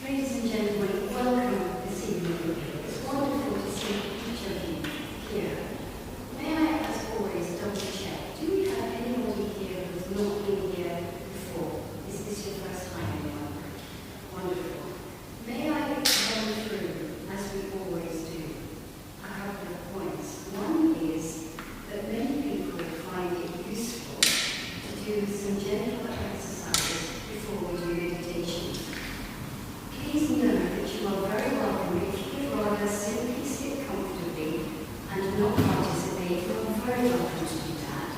Ladies and gentlemen, welcome this evening. It's wonderful to see each of you here. May I, as always, double check, do we have anybody here who's not been here before? Is this your first time, anyone? Wonderful. May I run through, as we always do, a couple of points. One is that many people find it useful to do some gentle exercises before we do meditation. Please know that you are very welcome if you would rather simply sit comfortably and not participate. You are very welcome to do that.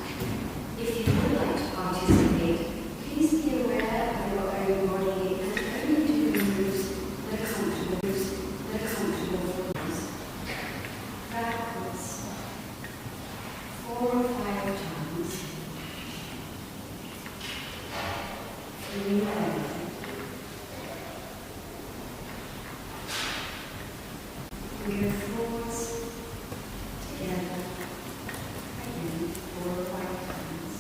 If you would like to participate, please be aware of your own body and only do the moves that are comfortable for you. Backwards, 4 or 5 times. Remember. We go forwards, together, again, 4 or 5 times.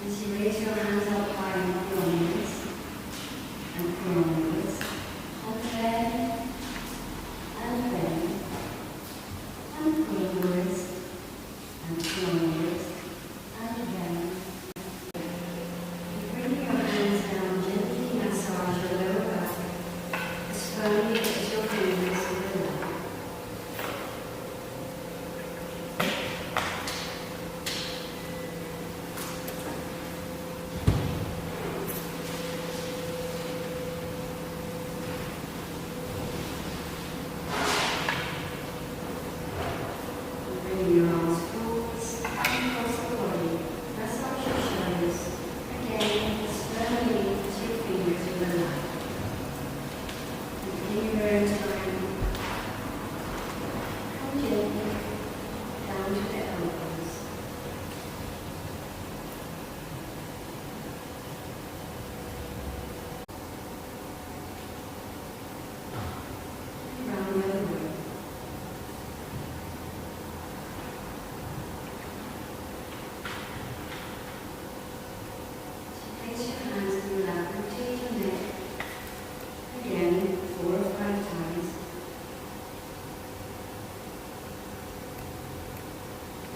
As you raise your hands up high and onwards, and onwards, and then, and then, and onwards, and onwards, and again. Bring your hands down, gently massage your lower back as firmly as your fingers will allow. Bring your arms forwards and across the body. Massage your shoulders. Again, as firmly as your fingers will allow. Continue your own time. Come gently down to the elbows. Round the other way. Place your hands in your lap, rotate your neck. Again, 4 or 5 times.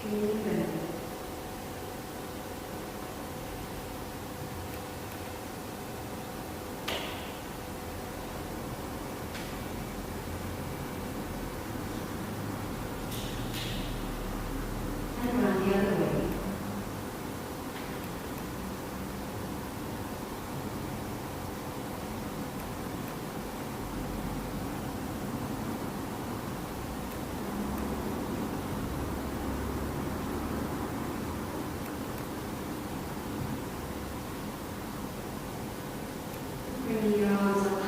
Feeling better. And round the other way. Bring your arms up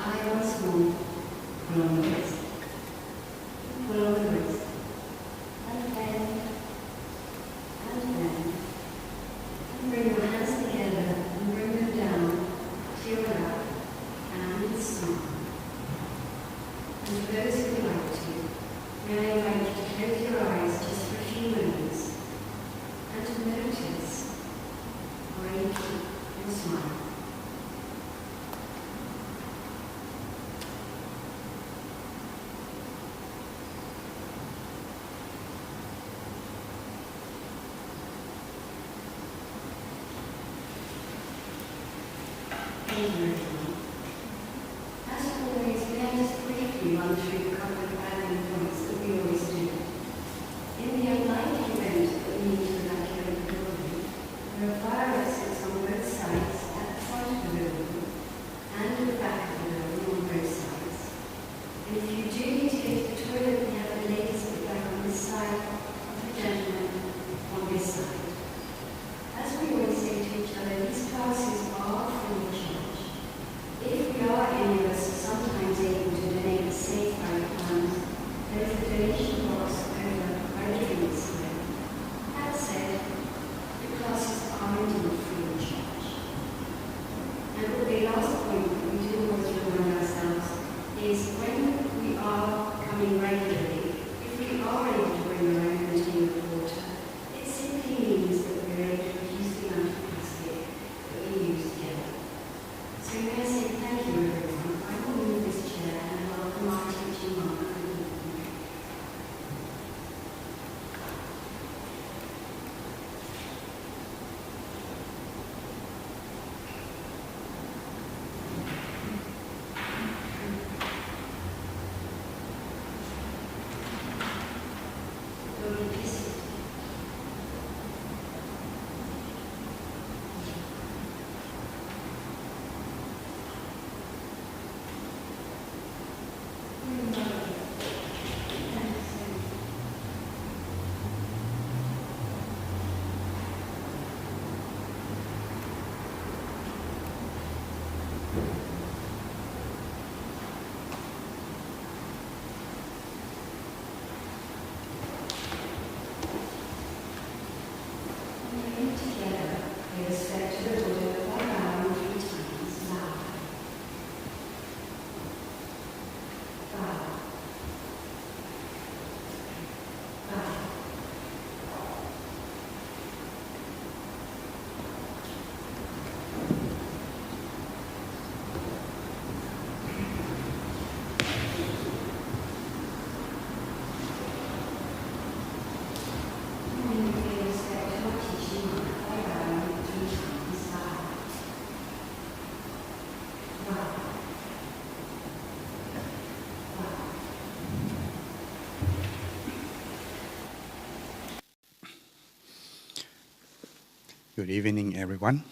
Good evening, everyone.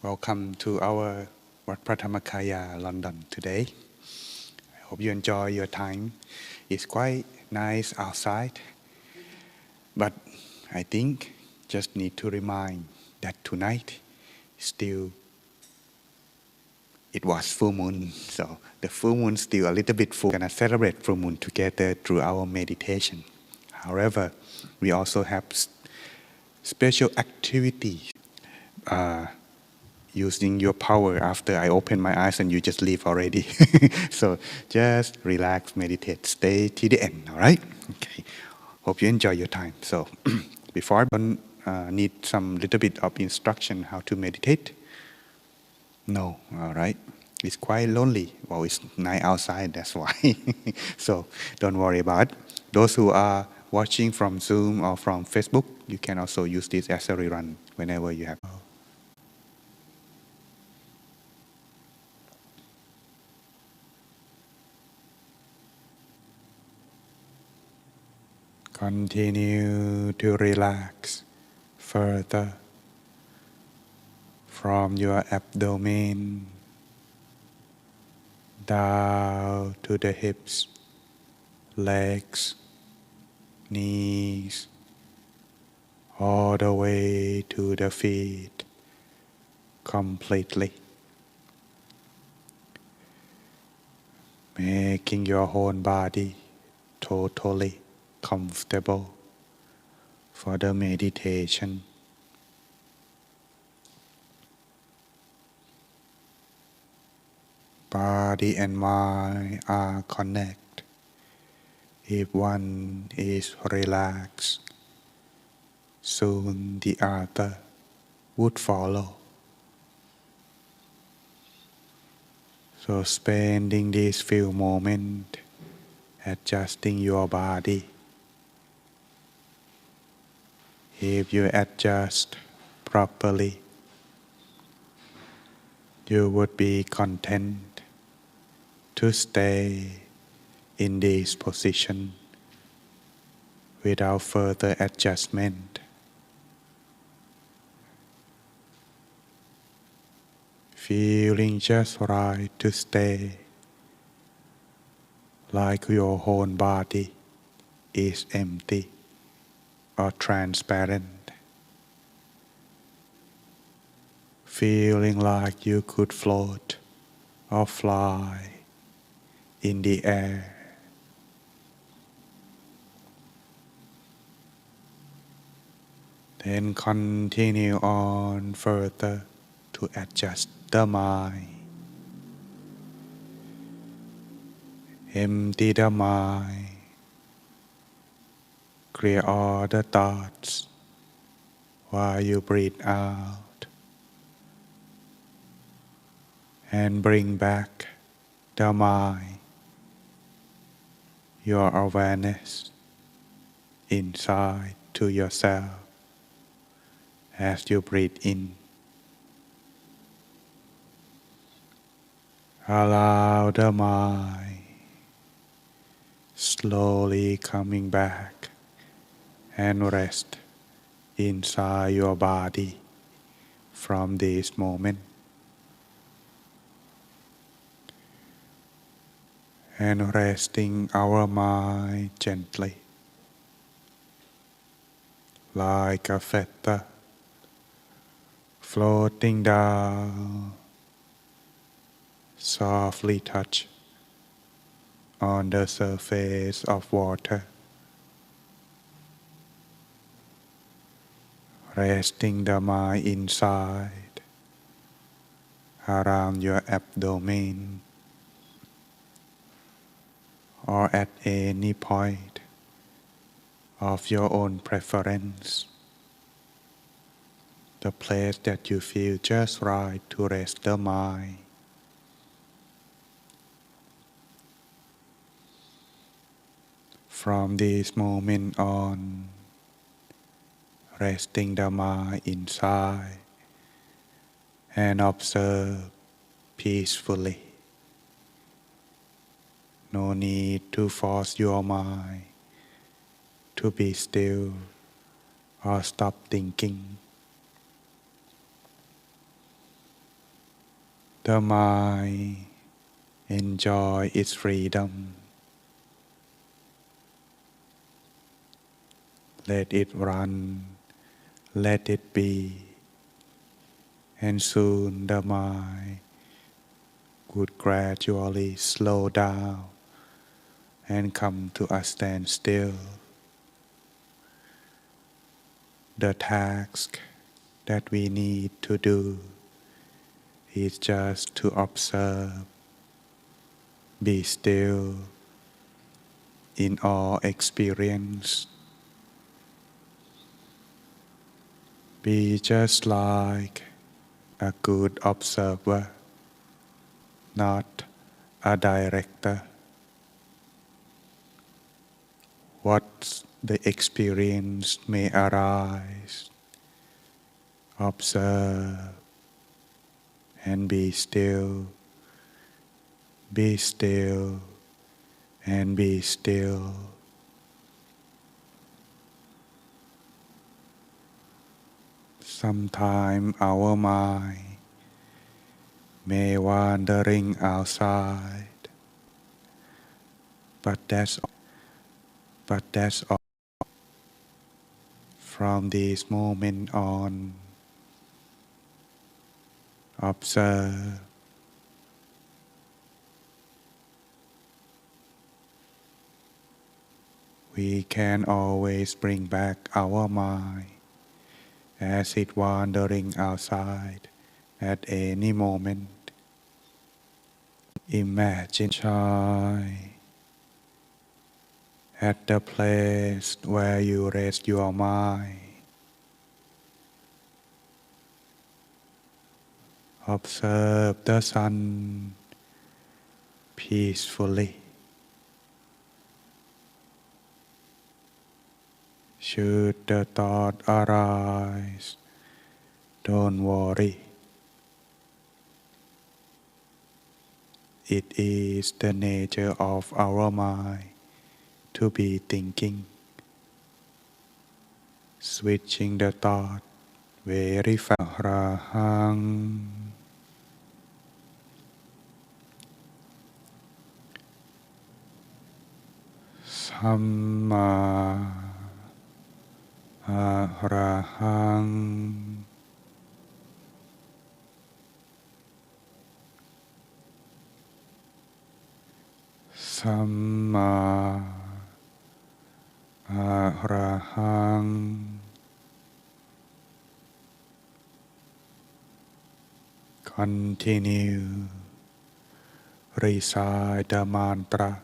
Welcome to our Wat Dhammakaya, London today. I hope you enjoy your time. It's quite nice outside, but I think just need to remind that tonight still it was full moon, so the full moon still a little bit full. We're gonna celebrate full moon together through our meditation. However, we also have special activities. Using your power after I open my eyes and you just leave already. So just relax, meditate, stay till the end, all right? Okay. Hope you enjoy your time. So before I need some little bit of instruction how to meditate. No, all right. It's quite lonely. Well, it's night outside, that's why. So don't worry about it. Those who are watching from Zoom or from Facebook, you can also use this as a rerun whenever you have. Continue to relax further from your abdomen down to the hips, legs, knees, all the way to the feet completely, making your whole body totally comfortable for the meditation. Body and mind are connected. If one is relaxed, soon the other would follow. So spending these few moments adjusting your body. If you adjust properly, you would be content to stay in this position without further adjustment. Feeling just right to stay, like your whole body is empty or transparent. Feeling like you could float or fly in the air. Then continue on further to adjust the mind. Empty the mind. Clear all the thoughts while you breathe out. And bring back the mind, your awareness inside to yourself as you breathe in. Allow the mind slowly coming back and rest inside your body from this moment. And resting our mind gently, like a feather floating down, softly touch on the surface of water. Resting the mind inside, around your abdomen, or at any point of your own preference. The place that you feel just right to rest the mind. From this moment on, resting the mind inside and observe peacefully. No need to force your mind to be still or stop thinking. The mind enjoy its freedom. Let it run, let it be, and soon the mind would gradually slow down and come to a standstill. The task that we need to do is just to observe, be still in all experience. Be just like a good observer, not a director. What the experience may arise, observe and be still, be still and be still. Sometimes our mind may wandering outside, but that's all. From this moment on, observe, we can always bring back our mind as it wandering outside at any moment. Imagine child at the place where you rest your mind. Observe the sun peacefully. Should the thought arise, don't worry. It is the nature of our mind to be thinking. Switching the thought very fast. Arahang Samma Arahang Samma Arahang. Continue, recite the mantra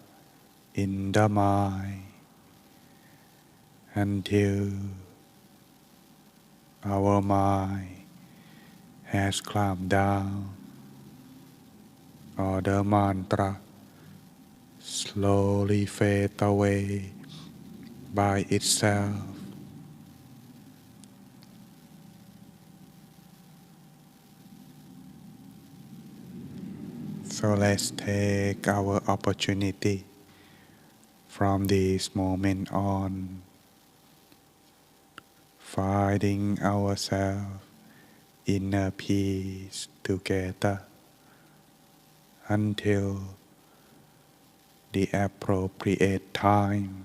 in the mind until our mind has calmed down, or the mantra slowly fades away by itself. So let's take our opportunity from this moment on, finding ourselves inner peace together until the appropriate time.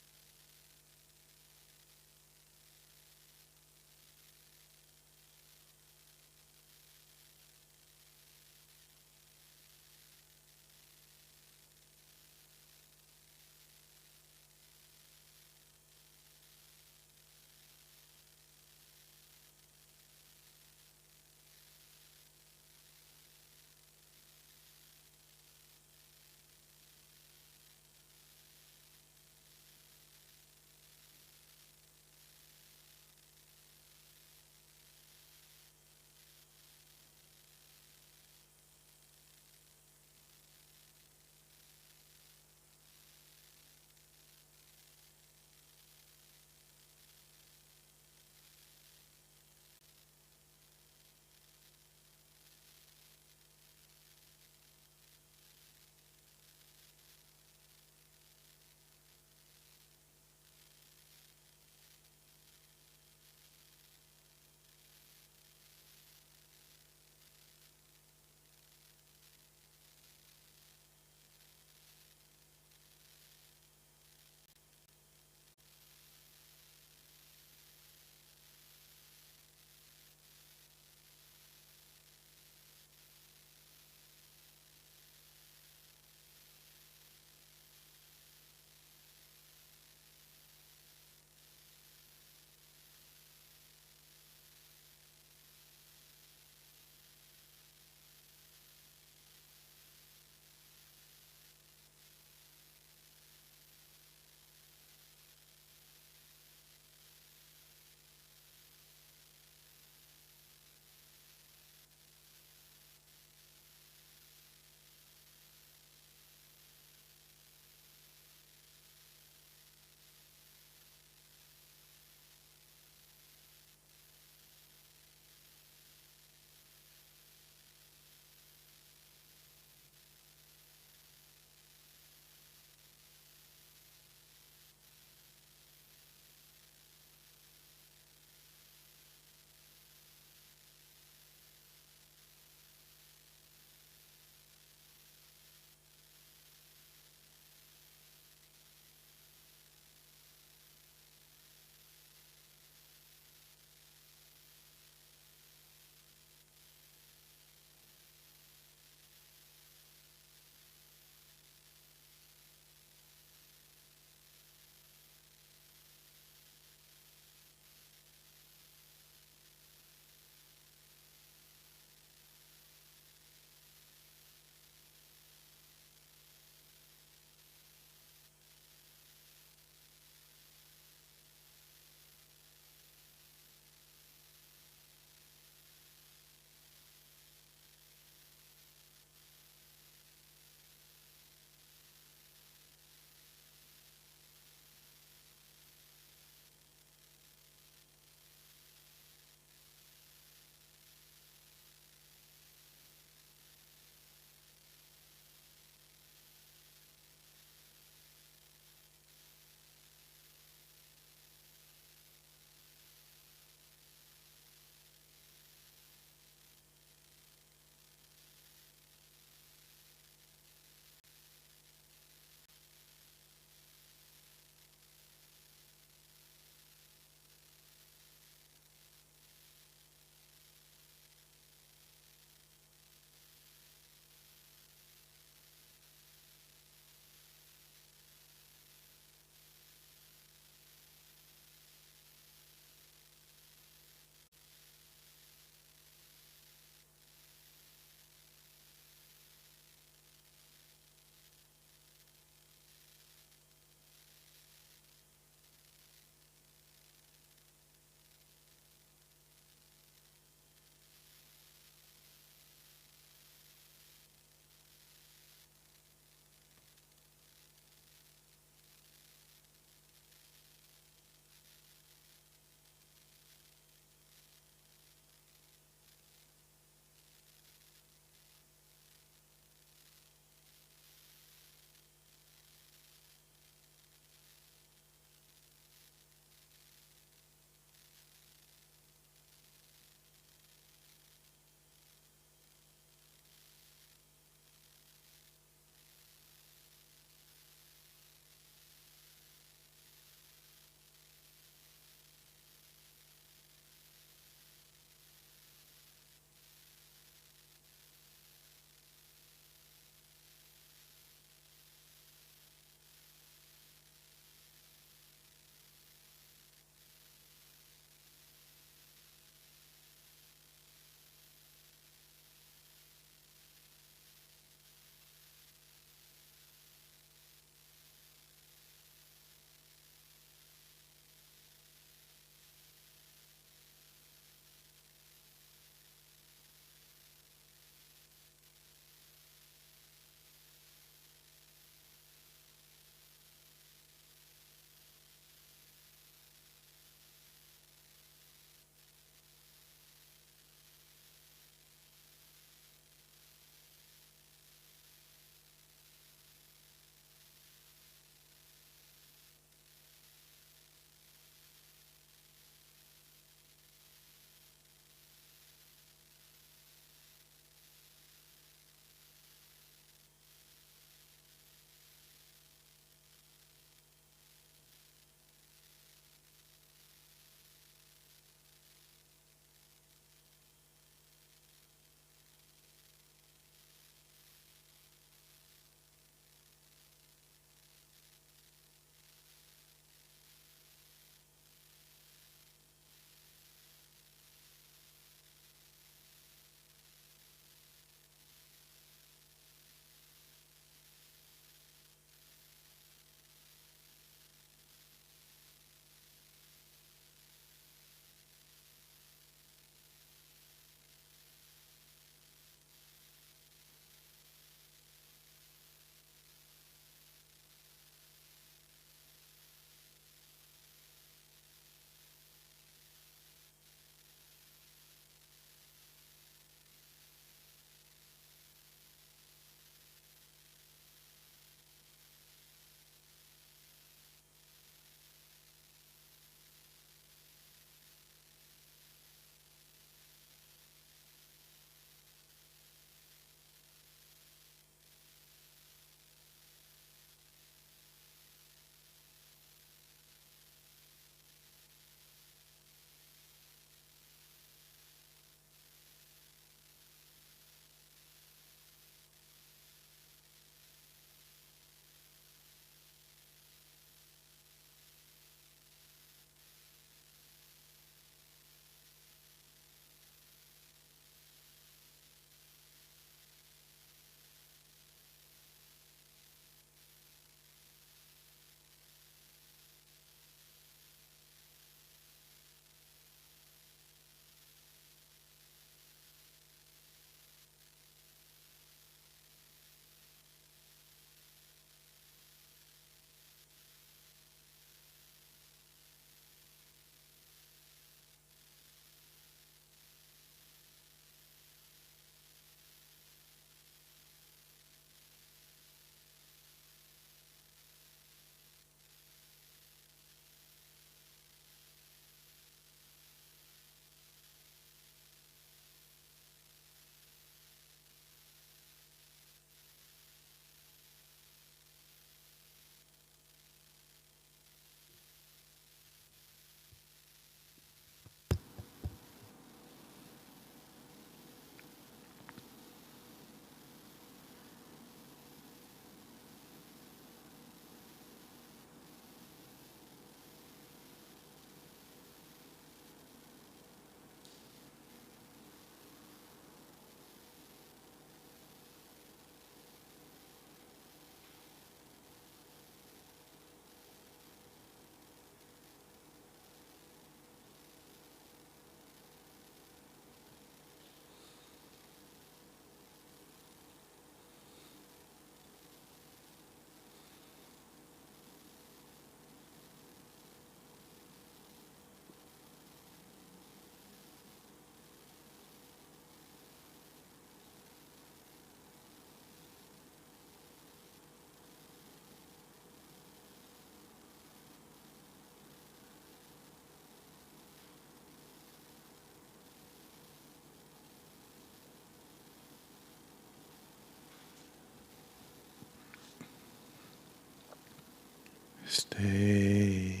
Stay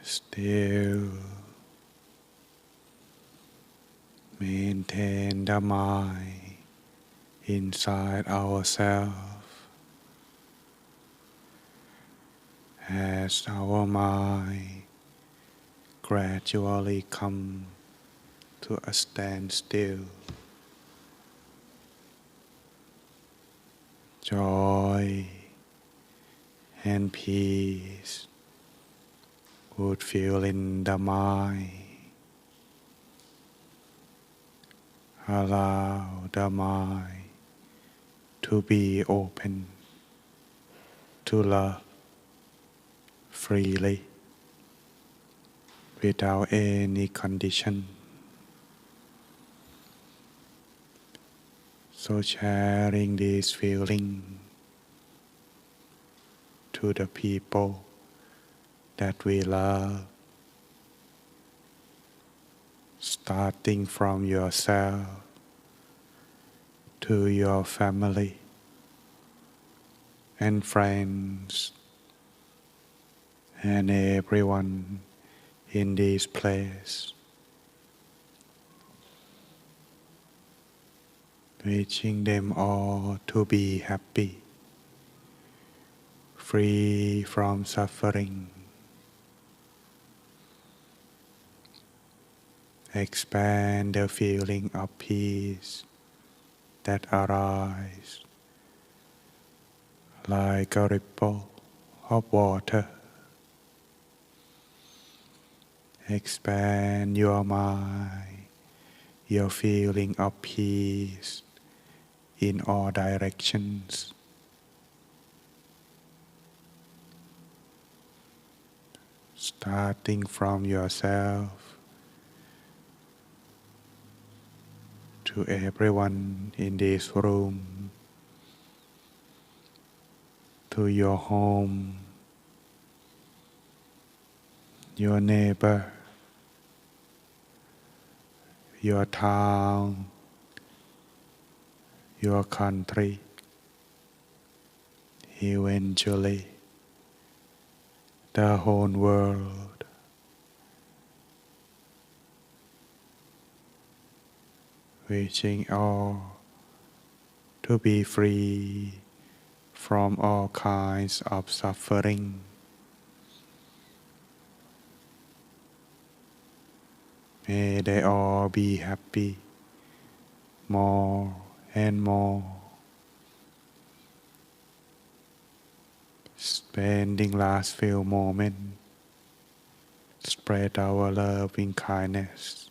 still. Maintain the mind inside ourselves as our mind gradually come to a standstill. Joy and peace would fill in the mind. Allow the mind to be open to love freely without any condition. So sharing this feeling to the people that we love, starting from yourself to your family and friends and everyone in this place. Wishing them all to be happy, free from suffering. Expand the feeling of peace that arises like a ripple of water. Expand your mind, your feeling of peace in all directions. Starting from yourself to everyone in this room, to your home, your neighbor, your town, your country, eventually the whole world. Wishing all to be free from all kinds of suffering. May they all be happy more and more. Spending last few moments, spread our loving kindness.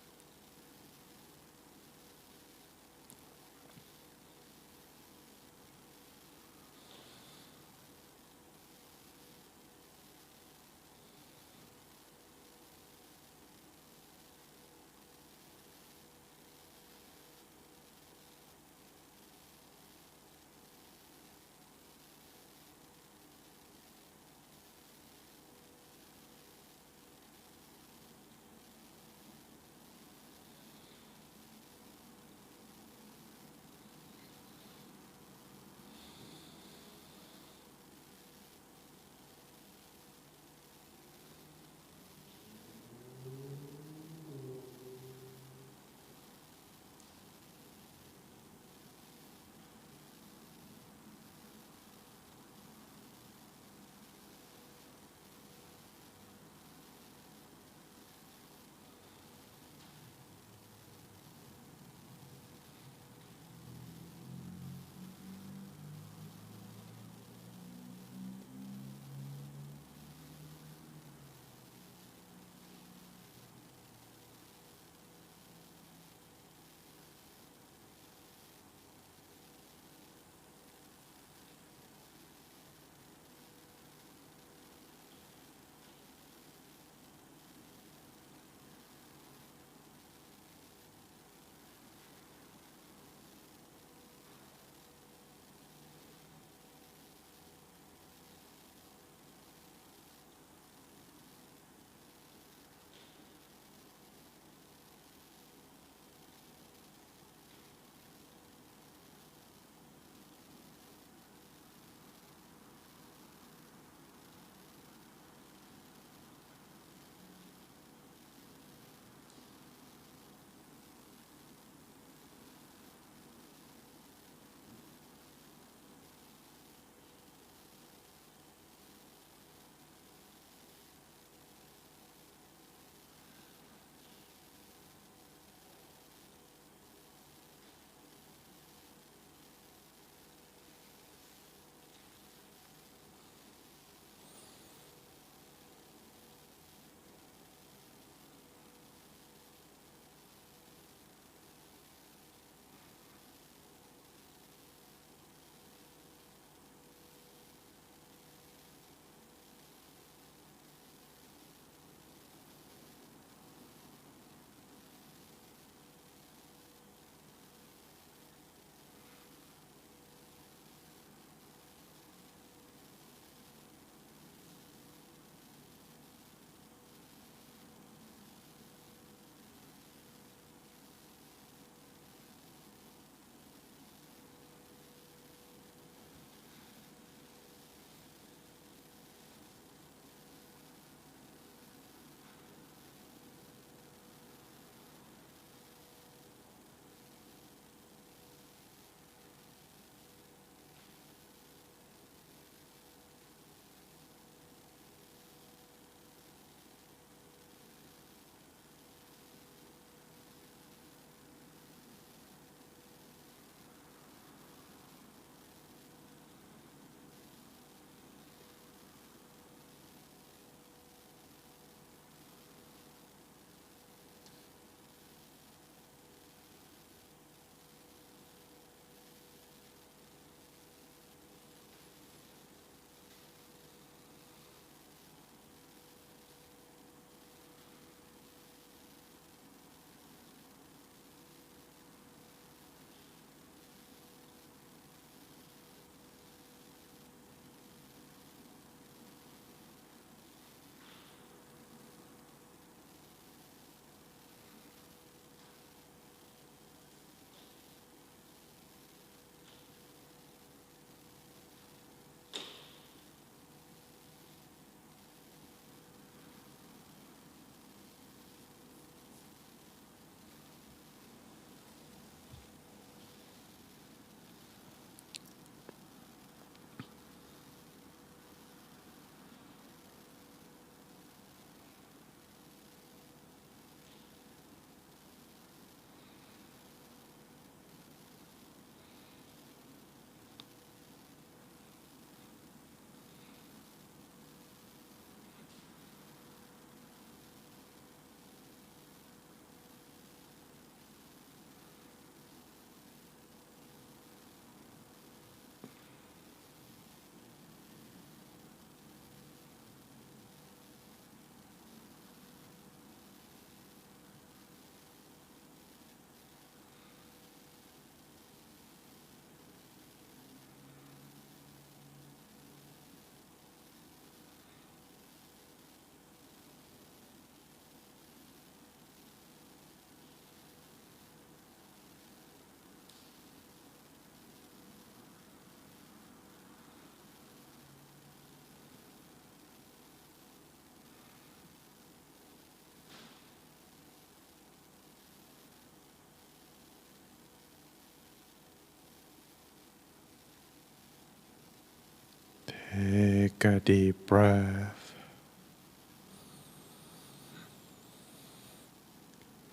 Take a deep breath.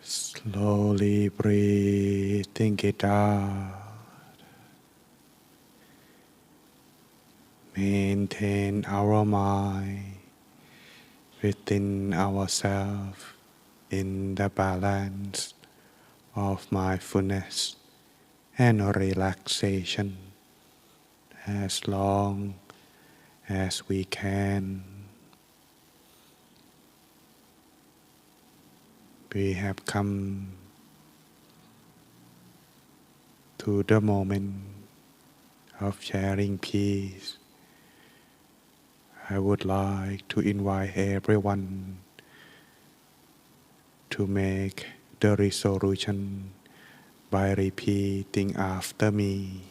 Slowly breathing it out. Maintain our mind within ourselves in the balance of mindfulness and relaxation as long as we can. We have come to the moment of sharing peace. I would like to invite everyone to make the resolution by repeating after me.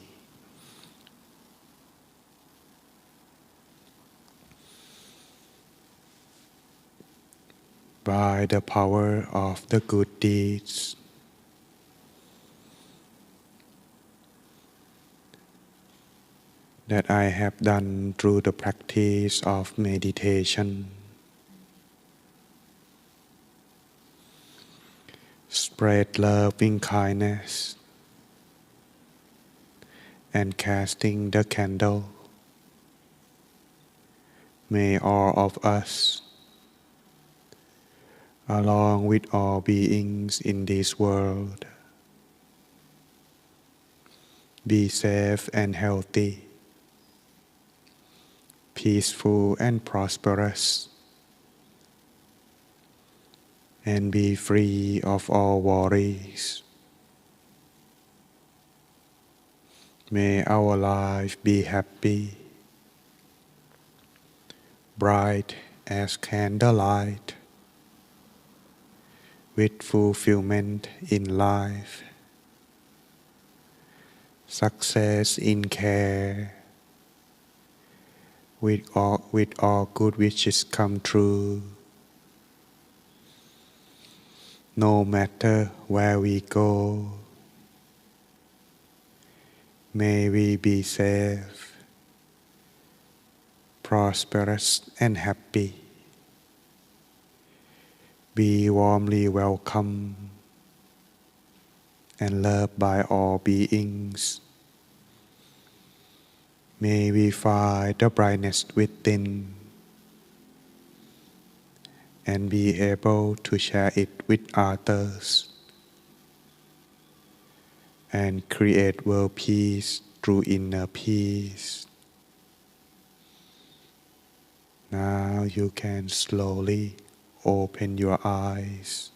By the power of the good deeds, that I have done through the practice of meditation, spread loving kindness and casting the candle. May all of us, along with all beings in this world, be safe and healthy, peaceful and prosperous, and be free of all worries. May our life be happy, bright as candlelight, with fulfillment in life, success in care, with all good wishes come true. No matter where we go, may we be safe, prosperous and happy. Be warmly welcome and loved by all beings. May we find the brightness within and be able to share it with others and create world peace through inner peace. Now you can slowly open your eyes.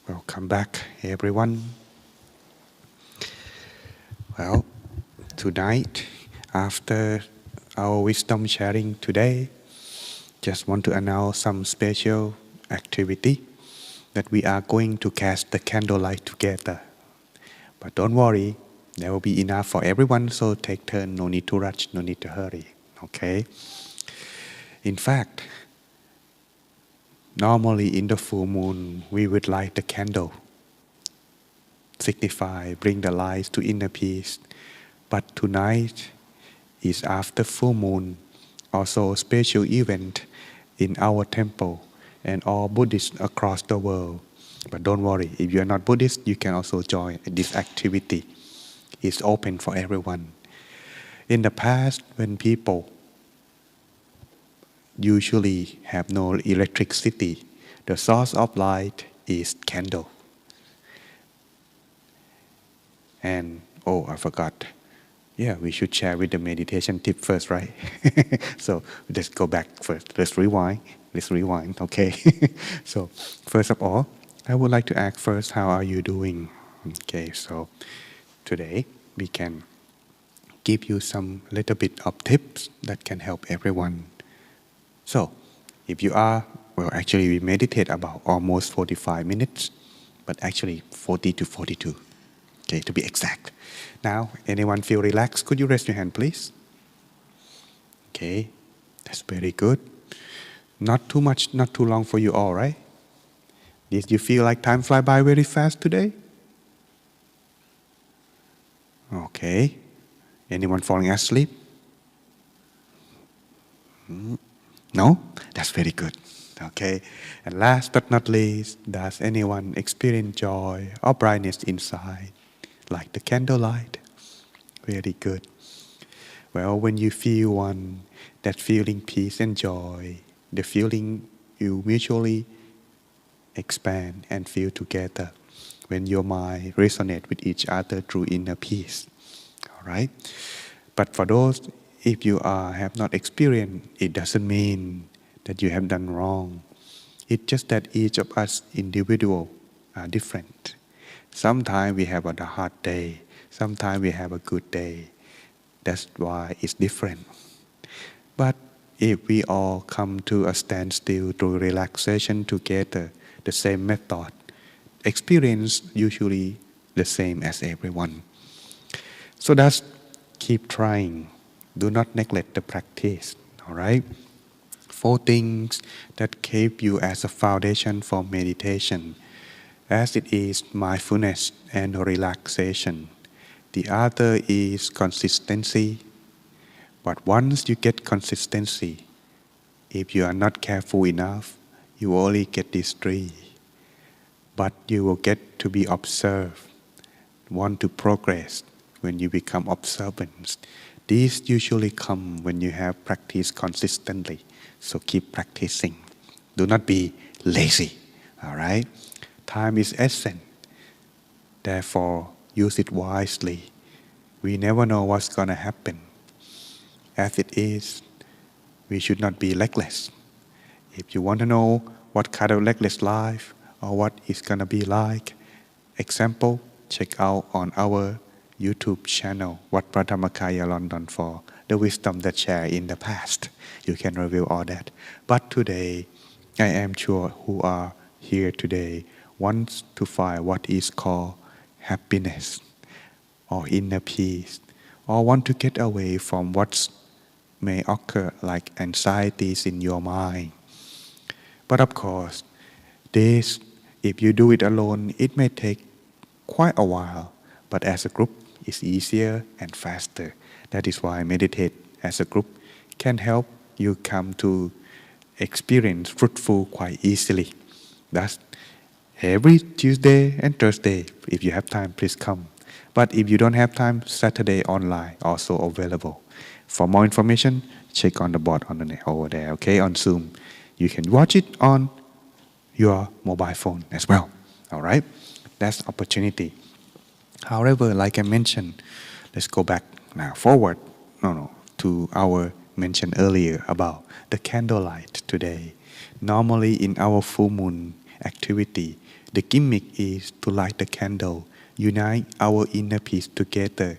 Welcome back, everyone. Well, tonight, after our wisdom sharing today, just want to announce some special activity that we are going to cast the candlelight together. But don't worry, there will be enough for everyone, so take turn, no need to rush, no need to hurry, okay? In fact, normally in the full moon, we would light the candle, signify, bring the light to inner peace. But tonight is after full moon, also a special event in our temple and all Buddhists across the world. But don't worry, if you are not Buddhist, you can also join this activity. It's open for everyone. In the past, when people usually have no electricity, the source of light is candle. And I forgot. Yeah, we should share with the meditation tip first, right? So let's go back first. Let's rewind, okay? So first of all, I would like to ask first, how are you doing? Okay, so today we can give you some little bit of tips that can help everyone. So if you are, actually we meditate about almost 45 minutes, but actually 40 to 42, okay, to be exact. Now, anyone feel relaxed? Could you raise your hand, please? Okay. That's very good. Not too much, not too long for you all, right? Did you feel like time fly by very fast today? Okay. Anyone falling asleep? No? That's very good. Okay. And last but not least, does anyone experience joy or brightness inside, like the candlelight? Very good. Well, when you feel one, that feeling peace and joy, the feeling you mutually expand and feel together when your mind resonates with each other through inner peace. All right? But for those, if you have not experienced, it doesn't mean that you have done wrong. It's just that each of us individual are different. Sometimes we have a hard day. Sometimes we have a good day. That's why it's different. But if we all come to a standstill through relaxation together, the same method, experience usually the same as everyone. So that's keep trying. Do not neglect the practice. All right? 4 things that keep you as a foundation for meditation, as it is mindfulness and relaxation. The other is consistency. But once you get consistency, if you are not careful enough, you only get these 3. But you will get to be observed, want to progress when you become observant. These usually come when you have practiced consistently. So keep practicing. Do not be lazy. All right? Time is essence. Therefore, use it wisely. We never know what's going to happen. As it is, we should not be reckless. If you want to know what kind of reckless life or what it's going to be like, example, check out on our YouTube channel, What Dhammakaya London, for the wisdom that shared in the past. You can review all that. But today, I am sure who are here today wants to find what is called happiness or inner peace, or want to get away from what may occur like anxieties in your mind. But of course, this, if you do it alone, it may take quite a while. But as a group, it's easier and faster. That is why meditate as a group can help you come to experience fruitful quite easily. Thus, every Tuesday and Thursday, if you have time, please come. But if you don't have time, Saturday online also available. For more information, check on the board on the net over there, okay, on Zoom. You can watch it on your mobile phone as well, all right? That's opportunity. However, like I mentioned, let's go back now forward, to our mention earlier about the candlelight today. Normally in our full moon activity, the gimmick is to light the candle, unite our inner peace together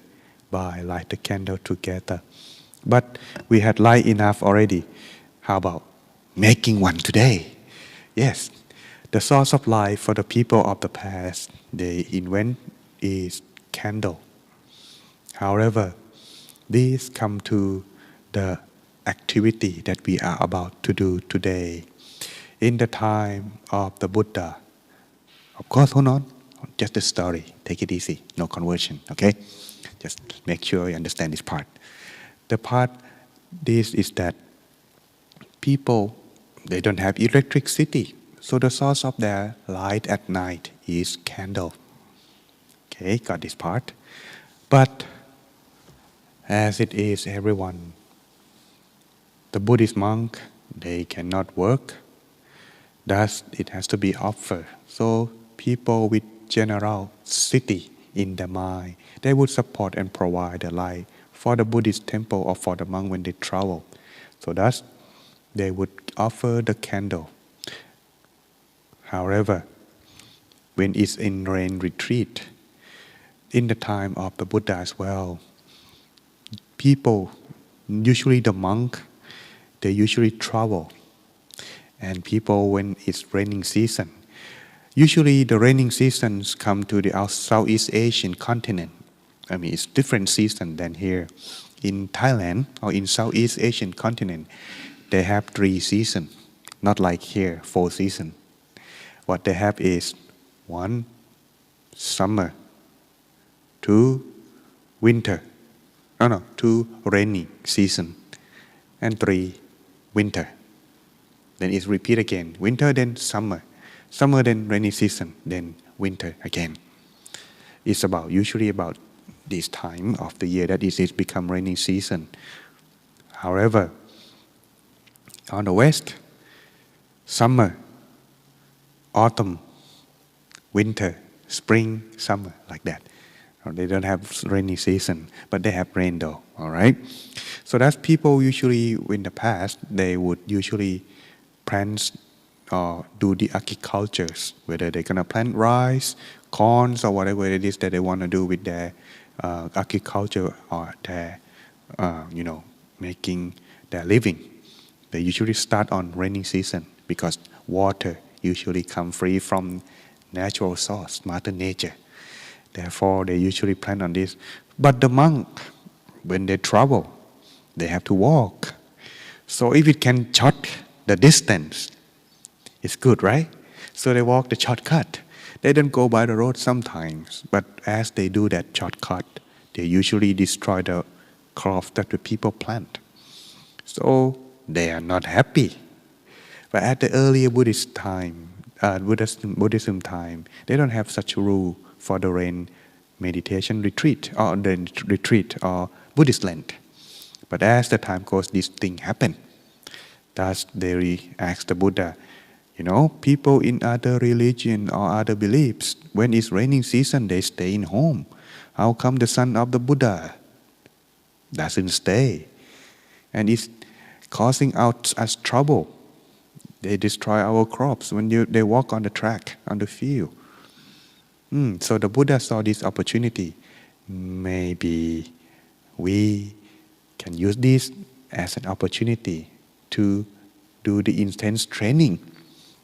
by light the candle together. But we had light enough already. How about making one today? Yes, the source of light for the people of the past, they invent is candle. However, these come to the activity that we are about to do today. In the time of the Buddha, of course, hold on, just a story, take it easy, no conversion, okay? Just make sure you understand this part. The part, this is that people, they don't have electricity, so the source of their light at night is candle. Okay, got this part. But as it is everyone, the Buddhist monk, they cannot work, thus it has to be offered. So people with generosity in the mind, they would support and provide the light for the Buddhist temple or for the monk when they travel. So thus they would offer the candle. However, when it's in rain retreat, in the time of the Buddha as well, people, usually the monk, they usually travel. And people, when it's raining season, usually the raining seasons come to the Southeast Asian continent. I mean, it's different season than here. In Thailand or in Southeast Asian continent, they have 3 seasons, not like here 4 seasons. What they have is 1 summer, 2 winter, 2 rainy season, and 3 winter. Then it's repeat again, winter then summer, summer then rainy season, then winter again. It's usually about this time of the year that it's become rainy season. However, on the west, summer, autumn, winter, spring, summer, like that. They don't have rainy season, but they have rain though, all right? So that's people usually, in the past, they would usually plant or do the agricultures, whether they're gonna plant rice, corns, or whatever it is that they want to do with their agriculture or their, making their living. They usually start on rainy season because water usually come free from natural source, Mother Nature. Therefore, they usually plan on this. But the monk, when they travel, they have to walk. So if it can short the distance, it's good, right? So they walk the shortcut. They don't go by the road sometimes. But as they do that shortcut, they usually destroy the crops that the people plant. So they are not happy. But at the earlier Buddhist time, Buddhism time, they don't have such a rule for the rain meditation retreat or the retreat or Buddhist land. But as the time goes, this thing happen. Thus they ask the Buddha, people in other religion or other beliefs, when it's raining season, they stay in home. How come the son of the Buddha doesn't stay? And it's causing us trouble. They destroy our crops when they walk on the track, on the field. So the Buddha saw this opportunity. Maybe we can use this as an opportunity to do the intense training.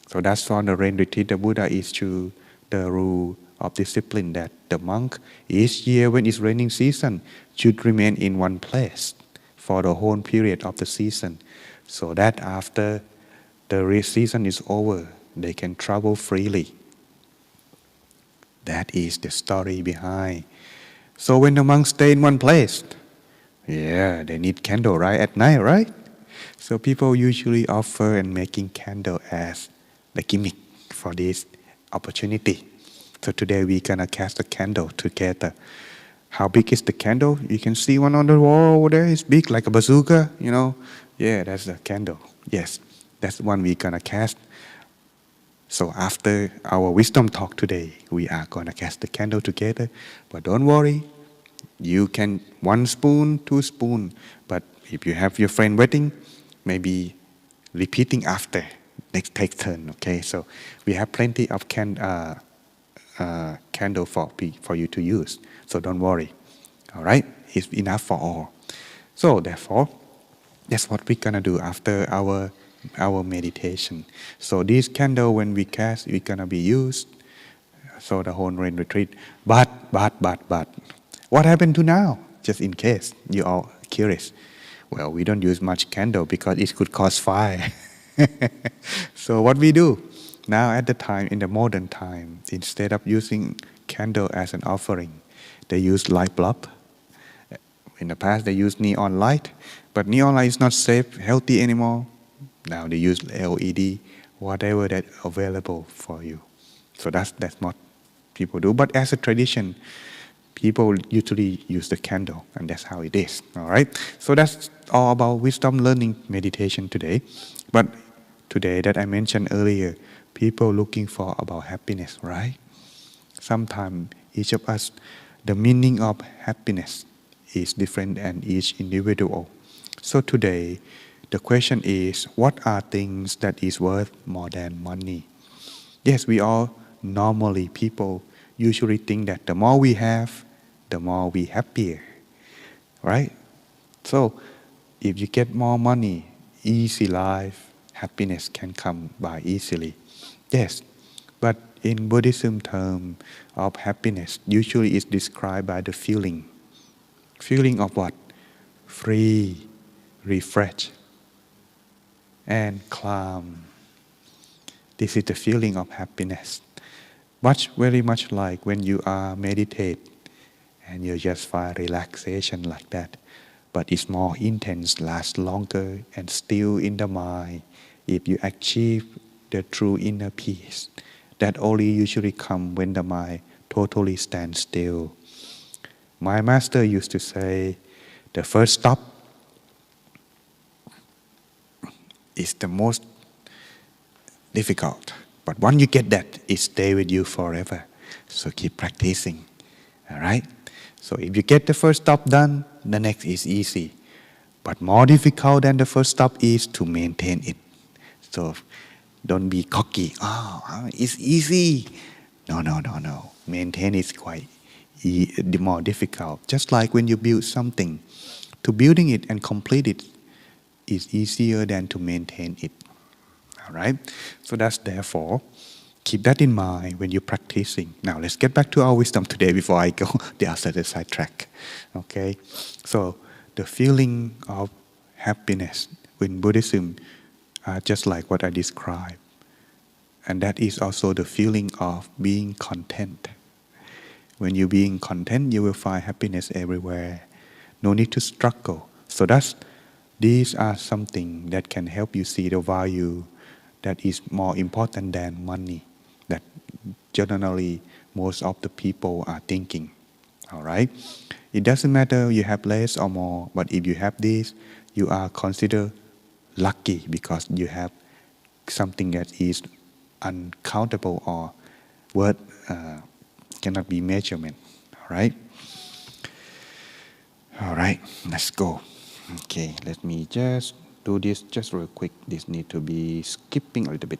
So that's why the rain retreat, the Buddha issued the rule of discipline that the monk each year when it's raining season should remain in one place for the whole period of the season, so that after the season is over, they can travel freely. That is the story behind. So when the monks stay in one place, they need candle, right? At night, right? So people usually offer and making candle as the gimmick for this opportunity. So today we're gonna cast a candle together. How big is the candle? You can see one on the wall over there. It's big like a bazooka, Yeah, that's a candle. Yes, that's one we're gonna cast. So after our wisdom talk today, we are gonna cast the candle together. But don't worry, you can 1 spoon, 2 spoon. But if you have your friend waiting, maybe repeating after. Next take turn, okay? So we have plenty of candle for you to use. So don't worry, all right? It's enough for all. So therefore, that's what we're gonna do after our meditation. So this candle, when we cast, it's gonna be used. So the whole rain retreat. But, what happened to now? Just in case you are curious. Well, we don't use much candle because it could cause fire. So what we do now at the time, in the modern time, instead of using candle as an offering, they use light bulb. In the past, they used neon light, but neon light is not safe, healthy anymore. Now they use LED, whatever that available for you. So that's what people do. But as a tradition, people usually use the candle, and that's how it is. All right. So that's all about wisdom learning meditation today. But today, that I mentioned earlier, people looking for about happiness, right? Sometimes each of us, the meaning of happiness is different and each individual. So today, the question is, what are things that is worth more than money? Yes, we all normally, people usually think that the more we have, the more we happier, right? So if you get more money, easy life, happiness can come by easily. Yes, but in Buddhism term of happiness, usually is described by the feeling. Feeling of what? Free, refreshed, and calm. This is the feeling of happiness. Very much like when you are meditate and you just find relaxation like that. But it's more intense, lasts longer, and still in the mind. If you achieve the true inner peace, that only usually come when the mind totally stands still. My master used to say, the first stop is the most difficult. But once you get that, it stays with you forever. So keep practicing. All right? So if you get the first stop done, the next is easy. But more difficult than the first stop is to maintain it. So don't be cocky. Oh, it's easy. No. Maintain is quite more difficult. Just like when you build something, to building it and complete it is easier than to maintain it. All right? So that's therefore, keep that in mind when you're practicing. Now let's get back to our wisdom today before I go the other side track. Okay? So the feeling of happiness in Buddhism are just like what I described. And that is also the feeling of being content. When you're being content, you will find happiness everywhere. No need to struggle. So these are something that can help you see the value that is more important than money, that generally most of the people are thinking. All right? It doesn't matter you have less or more, but if you have this, you are considered lucky because you have something that is uncountable or word cannot be measurement. All right, let's go. Okay, let me just do this just real quick. This need to be skipping a little bit.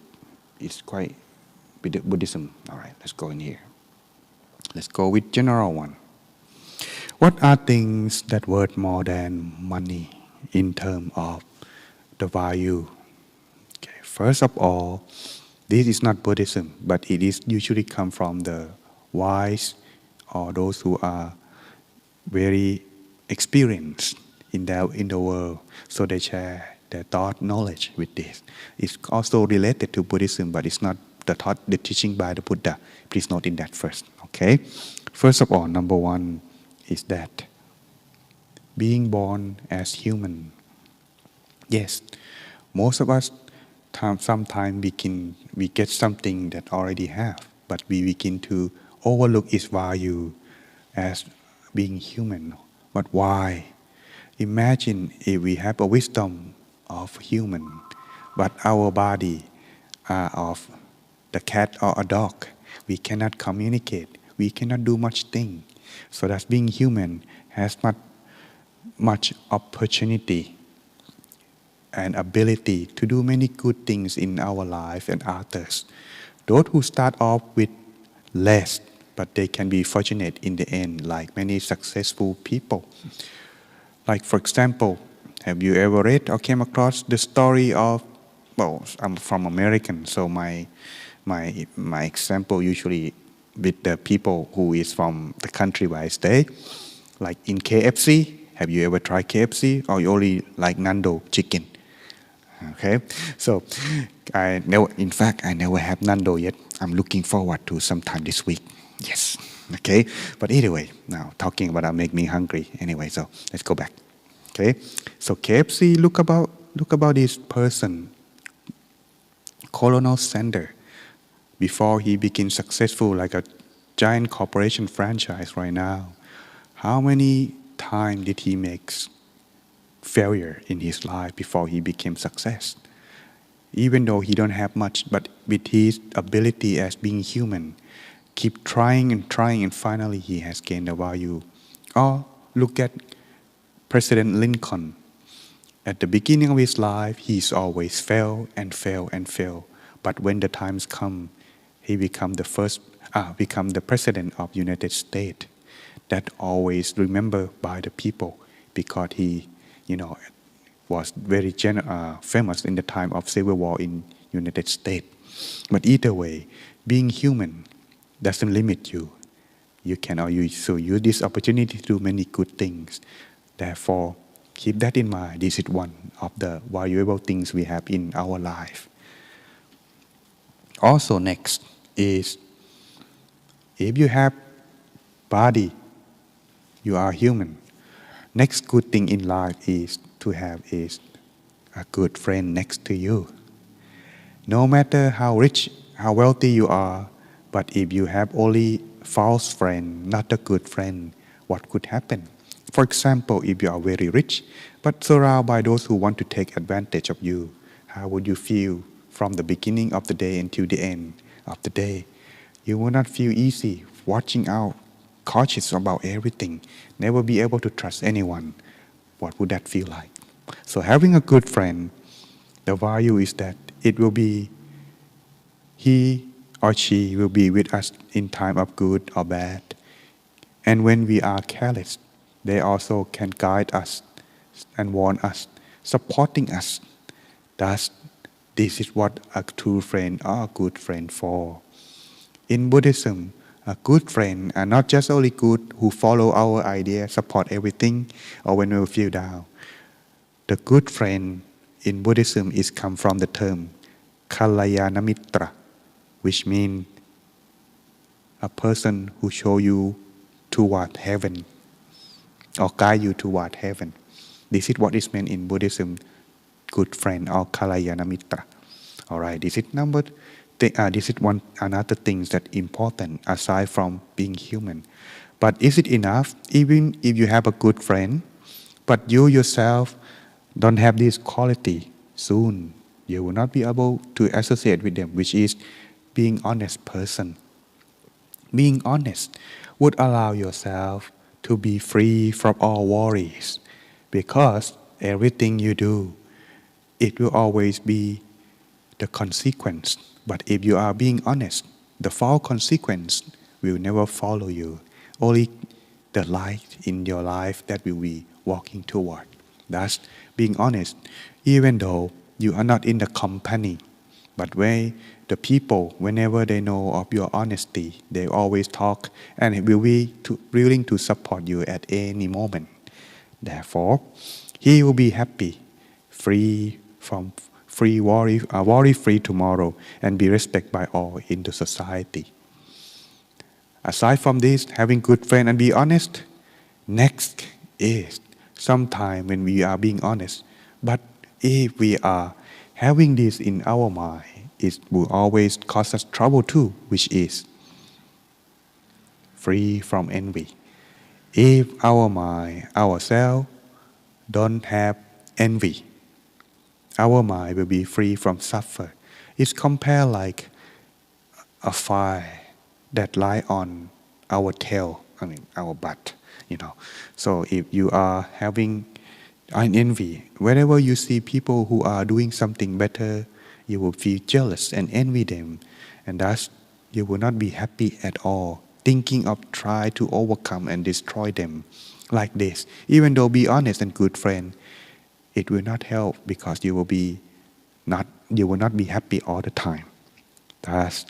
It's quite Buddhism. All right, let's go in here. Let's go with general one. What are things that worth more than money in terms of the value? Okay, first of all, this is not Buddhism, but it is usually come from the wise or those who are very experienced in the world. So they share their thought knowledge with this. It's also related to Buddhism, but it's not the teaching by the Buddha. Please note in that first. Okay. First of all, number one is that being born as human. Yes, most of us sometimes we get something that already have, but we begin to overlook its value as being human. But why? Imagine if we have a wisdom of human, but our body are of the cat or a dog. We cannot communicate. We cannot do much thing. So that being human has much opportunity and ability to do many good things in our life and others. Those who start off with less, but they can be fortunate in the end, like many successful people. Like for example, have you ever read or came across the story of, well, I'm from American, so my example usually with the people who is from the country where I stay, like in KFC. Have you ever tried KFC or you only like Nando chicken? Okay, so I never have Nando yet. I'm looking forward to sometime this week. Yes. Okay, but anyway, now talking about that make me hungry. Anyway, so let's go back. Okay, so KFC, look about this person, Colonel Sanders, before he became successful like a giant corporation franchise right now. How many times did he make failure in his life before he became success? Even though he don't have much, but with his ability as being human, keep trying, and finally he has gained the value. Or look at President Lincoln. At the beginning of his life, he's always fail. But when the times come, he become the president of United States. That always remembered by the people because he, was very famous in the time of Civil War in United States. But either way, being human doesn't limit you. You can use this opportunity to do many good things. Therefore, Keep that in mind. This is one of the valuable things we have in our life. Also, next is if you have body, you are human. Next good thing in life is to have is a good friend next to you. No matter how rich, how wealthy you are, but if you have only false friend, not a good friend, what could happen? For example, if you are very rich, but surrounded by those who want to take advantage of you, how would you feel from the beginning of the day until the end of the day? You will not feel easy, watching out, cautious about everything, never be able to trust anyone. What would that feel like? So having a good friend, the value is that it will be, he or she will be with us in time of good or bad. And when we are careless, they also can guide us and warn us, supporting us. Thus, this is what a true friend or a good friend for. In Buddhism, a good friend are not just only good who follow our idea, support everything, or when we feel down. The good friend in Buddhism is come from the term Kalyana Mitra, which means a person who show you toward heaven or guide you toward heaven. This is what is meant in Buddhism, good friend or Kalyana Mitra. All right, this is this is one another thing that important aside from being human. But is it enough? Even if you have a good friend, but you yourself don't have this quality, soon you will not be able to associate with them, which is being honest person. Being honest would allow yourself to be free from all worries, because everything you do, it will always be the consequence. But if you are being honest, the false consequence will never follow you. Only the light in your life that will be walking toward. Thus, being honest, even though you are not in the company, but when the people, whenever they know of your honesty, they always talk and will be willing to support you at any moment. Therefore, he will be happy, free from worry-free tomorrow, and be respected by all in the society. Aside from this, having good friend and be honest, next is sometime when we are being honest. But if we are having this in our mind, it will always cause us trouble too, which is free from envy. If our mind, ourselves, don't have envy, our mind will be free from suffer. It's compared like a fire that lies on our tail, our butt, So if you are having an envy, whenever you see people who are doing something better, you will feel jealous and envy them. And thus, you will not be happy at all, thinking of try to overcome and destroy them like this. Even though be honest and good friend, it will not help, because you will not be happy all the time. Thus,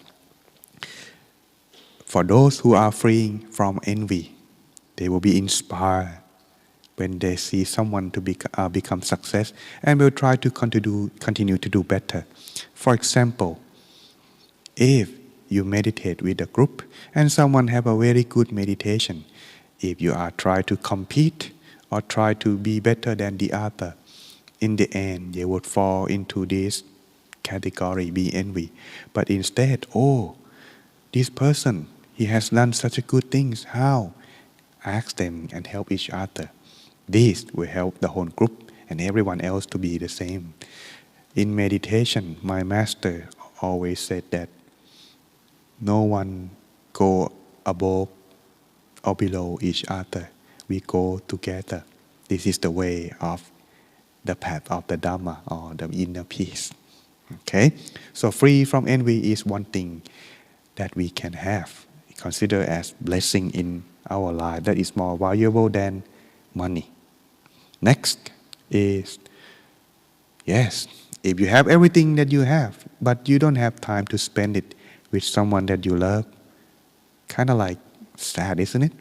for those who are freeing from envy, they will be inspired when they see someone to become success, and will try to continue to do better. For example, if you meditate with a group and someone have a very good meditation, if you are try to compete or try to be better than the other, in the end you would fall into this category, be envy. But instead, this person, he has done such a good things, how? Ask them and help each other. This will help the whole group and everyone else to be the same. In meditation, my master always said that no one go above or below each other. We go together. This is the way of the path of the Dhamma, or the inner peace. Okay? So free from envy is one thing that we can have. Consider as blessing in our life that is more valuable than money. Next is, yes, if you have everything that you have, but you don't have time to spend it with someone that you love, kind of like sad, isn't it?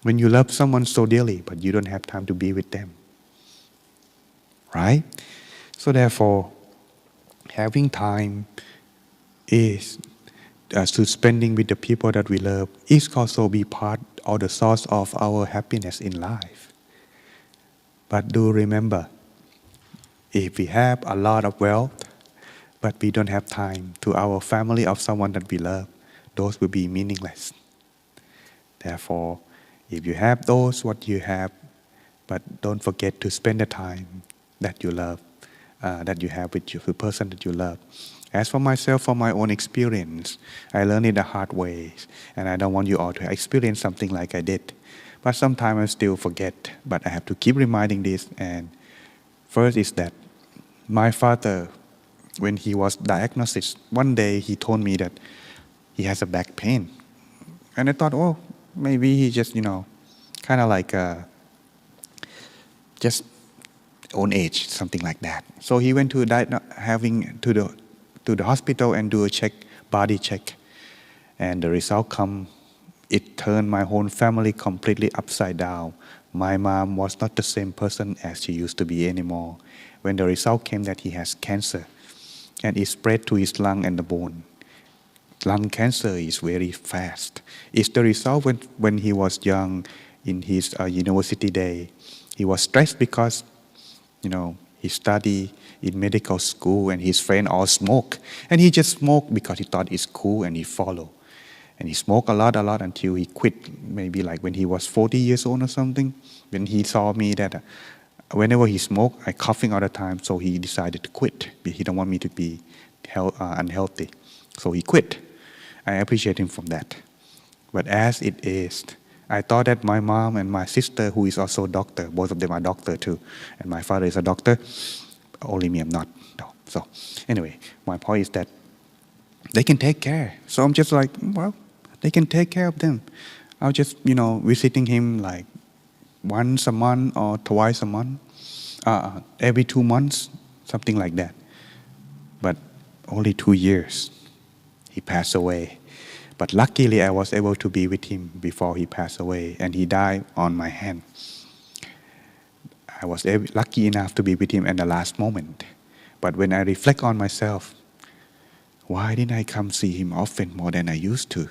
When you love someone so dearly, but you don't have time to be with them. right? So therefore, having time is to spending with the people that we love is also be part or the source of our happiness in life. But do remember, if we have a lot of wealth, but we don't have time to our family of someone that we love, those will be meaningless. Therefore, if you have those, what you have, but don't forget to spend the time that you love, that you have with the person that you love. As for myself, from my own experience, I learned it the hard way, and I don't want you all to experience something like I did. But sometimes I still forget, but I have to keep reminding this. And first is that my father, when he was diagnosed, one day he told me that he has a back pain. And I thought, oh, maybe he just, kind of like just old age, something like that. So he went to the hospital and do a body check. And the result come, it turned my whole family completely upside down. My mom was not the same person as she used to be anymore. When the result came that he has cancer, and it spread to his lung and the bone. Lung cancer is very fast. It's the result when he was young in his university day. He was stressed because, he studied in medical school and his friends all smoke. And he just smoked because he thought it's cool and he followed. And he smoked a lot until he quit, maybe like when he was 40 years old or something. When he saw me that whenever he smoked, I coughing all the time, so he decided to quit. He don't want me to be unhealthy. So he quit. I appreciate him from that. But as it is, I thought that my mom and my sister, who is also a doctor, both of them are doctor too, and my father is a doctor, only me I'm not. No. So anyway, my point is that they can take care. So I'm just like, well, they can take care of them. I'll just, visiting him like once a month or twice a month, every 2 months, something like that. But only 2 years, he passed away. But luckily, I was able to be with him before he passed away, and he died on my hand. I was lucky enough to be with him at the last moment. But when I reflect on myself, why didn't I come see him often more than I used to?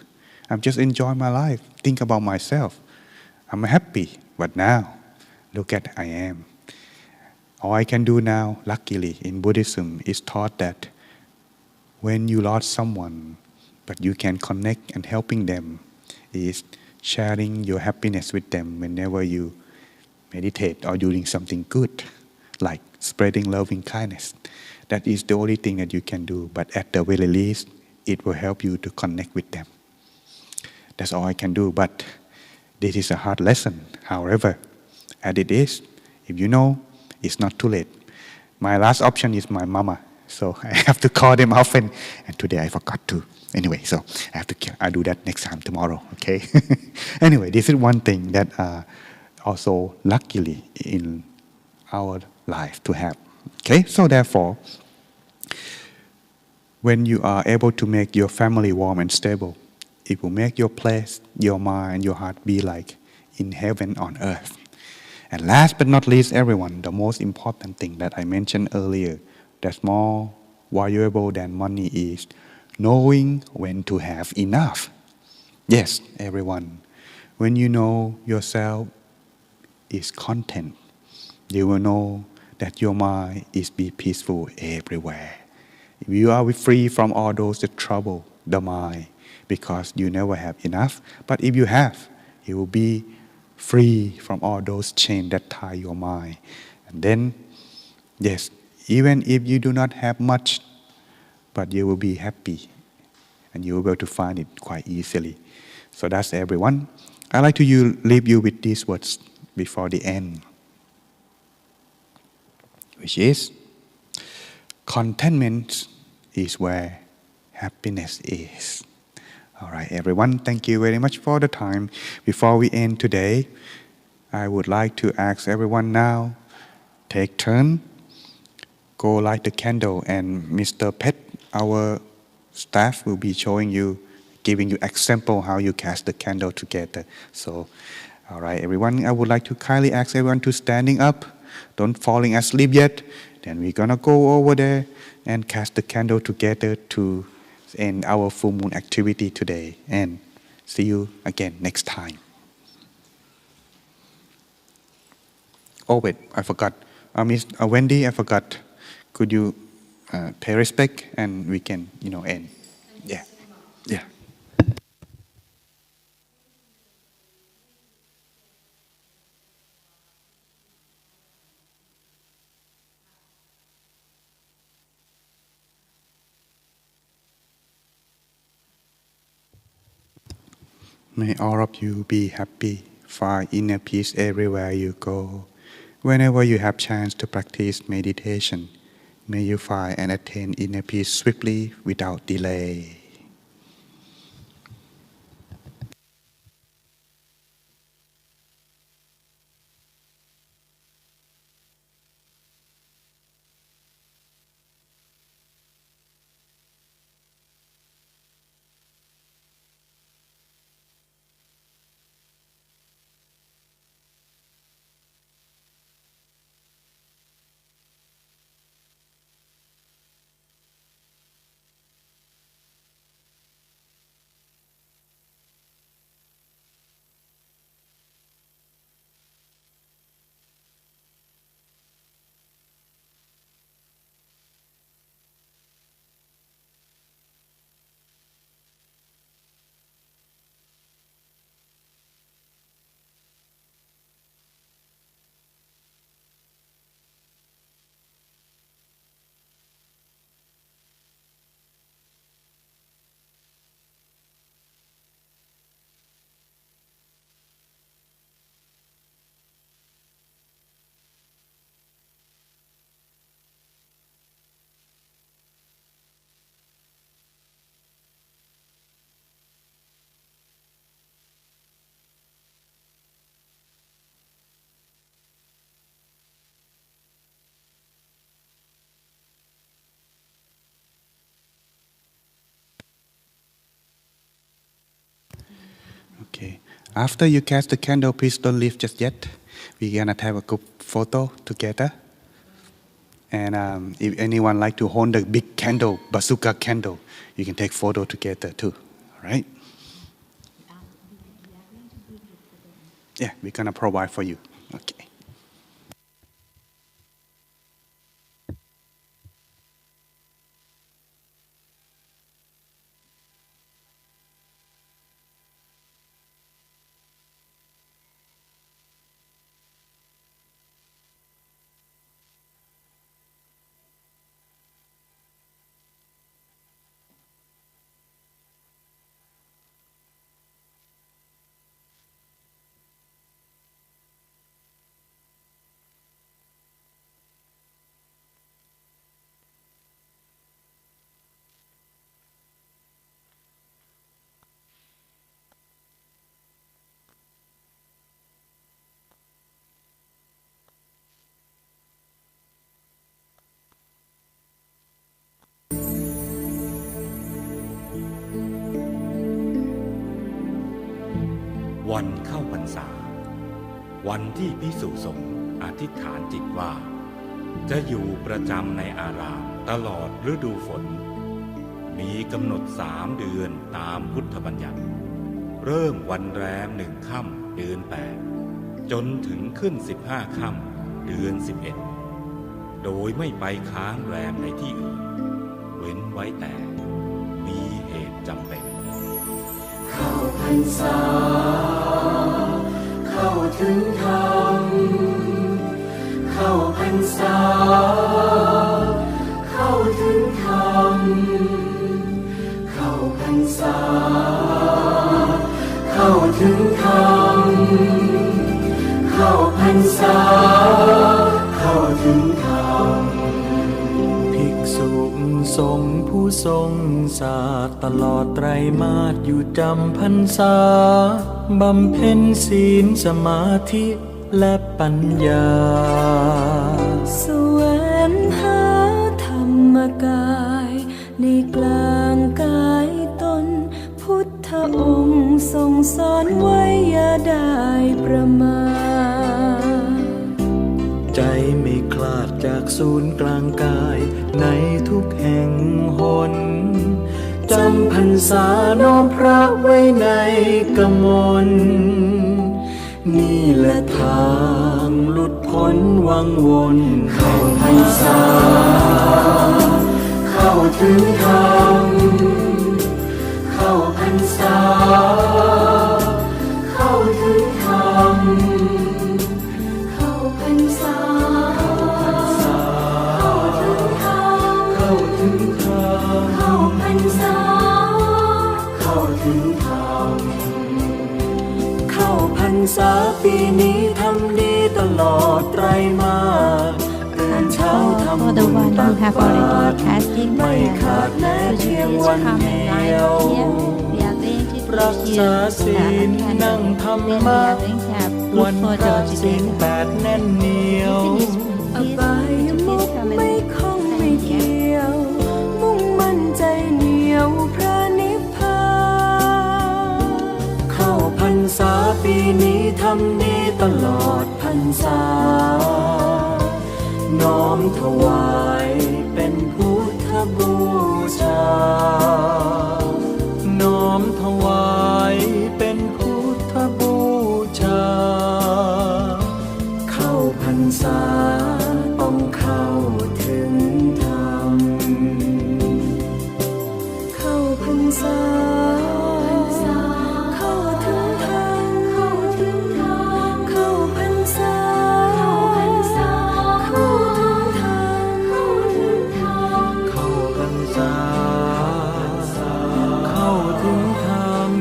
I'm just enjoying my life, think about myself. I'm happy, but now, look at I am. All I can do now, luckily, in Buddhism, is taught that when you lost someone, but you can connect and helping them, is sharing your happiness with them whenever you meditate or doing something good, like spreading loving kindness. That is the only thing that you can do, but at the very least, it will help you to connect with them. That's all I can do, but this is a hard lesson. However, as it is, if you know, it's not too late. My last option is my mama, so I have to call them often, and today I forgot to. Anyway, so I'll do that next time tomorrow, okay? Anyway, this is one thing that also luckily in our life to have. Okay, so therefore, when you are able to make your family warm and stable, it will make your place, your mind, your heart be like in heaven on earth. And last but not least, everyone, the most important thing that I mentioned earlier, that's more valuable than money is knowing when to have enough. Yes, everyone, when you know yourself is content, you will know that your mind is be peaceful everywhere. You are free from all those that trouble the mind because you never have enough. But if you have, you will be free from all those chains that tie your mind. And then, yes, even if you do not have much, but you will be happy and you will be able to find it quite easily. So that's everyone. I'd like to leave you with these words before the end, which is, contentment is where happiness is. All right, everyone, thank you very much for the time. Before we end today, I would like to ask everyone now, take turn, go light the candle, and Mr. Pet, our staff, will be showing you, giving you example how you cast the candle together. So, all right, everyone, I would like to kindly ask everyone to standing up. don't falling asleep yet, then we're gonna go over there and cast the candle together to end our full moon activity today. And see you again next time. Oh wait, I forgot. Miss Wendy, I forgot. Could you pay respect and we can, end. Yeah, yeah. May all of you be happy, find inner peace everywhere you go. Whenever you have chance to practice meditation, may you find and attain inner peace swiftly without delay. Okay. After you cast the candle, please don't leave just yet. We're gonna have a group photo together. And if anyone like to hold the big candle, bazooka candle, you can take photo together too. All right? Yeah, we're gonna provide for you. Okay.วันเข้าพรรษาวันที่ภิกษุสงฆ์อธิษฐานจิตว่าจะอยู่ประจำในอารามตลอดฤดูฝนมีกำหนด3 เดือนตามพุทธบัญญัติเริ่มวันแรม1 ค่ำเดือน8จนถึงขึ้น15 ค่ำเดือน11โดยไม่ไปค้างแรมในที่อื่นเว้นไว้แต่มีเหตุจำเป็นเข้าพรรษาเข้าถึงธรรมเข้าพรรษาเข้าถึงธรรมเข้าพรรษาเข้าถึงธรรมเข้าพรรษาเข้าถึงธรรมภิกษุสงฆ์ผู้ทรงศาสตร์ตลอดไตรมาสอยู่จำพรรษาบำเพ็ญศีลสมาธิและปัญญาแสวงหาธรรมกายในกลางกายตนพุทธองค์ทรงสอนไว้อย่าได้ประมาทใจ ศูนย์กลางกายในทุกแห่งหนจำพรรษาน้อมพระไว้ในกมลนี่แหละทางหลุดพ้นวังวนเข้าพรรษาเข้าถึงธรรมเข้าพรรษาเข้าถึงธรรมเข้าพรรษาเข้าถึงธรรมเข้าพรรษาเข้าถึงธรรมเข้าพรรษาปีนี้ทำดีตลอดไตรมาสตื่นเช้าทำบุญตักบาตรไม่ขาดแม้เพียงวันเดียวรักษาศีลนั่งธรรมะวันพระศีล8แน่นเหนียวอบายมุกไม่คงไม่เกี่ยวมุ่งมั่นใจเหนียวพระนิพพานเข้าพรรษาปีนี้ทำดีตลอดพรรษาน้อมถวายเป็นพุทธบูชาน้อมถวายเป็นพุทธบูชาเข้าพรรษาต้องเข้าถึงธรรมเข้าพรรษาเข้าถึงธรรมเข้าถึงธรรมเข้าพรรษาเข้าถึงธรรมเข้าถึงธรรมเข้าพรรษาเข้าถึงธรรม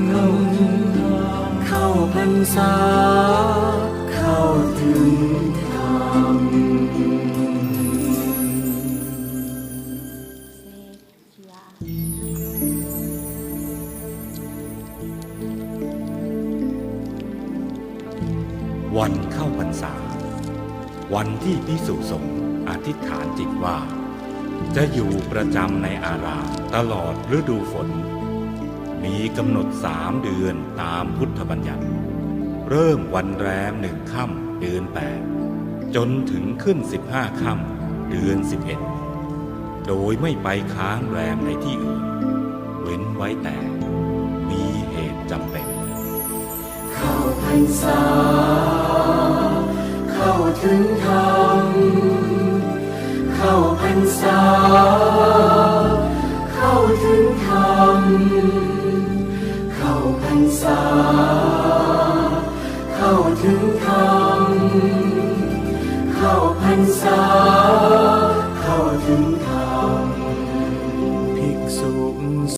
เข้าพรรษาเข้าถึงธรรมวันเข้าพรรษาวันที่ภิกษุสงฆ์อธิษฐานจิตว่าจะอยู่ประจำในอารามตลอดฤดูฝนมีกำหนด3 เดือนตามพุทธบัญญัติเริ่มวันแรม1 ค่ำเดือน8จนถึงขึ้น15 ค่ำเดือน11โดยไม่ไปค้างแรมในที่อื่นเว้นไว้แต่มีเหตุจำเป็นเข้าพรรษาเข้าถึงธรรมเข้าพรรษาเข้าถึงธรรมเข้าพรรษาเข้าถึงธรรมเข้าพรรษา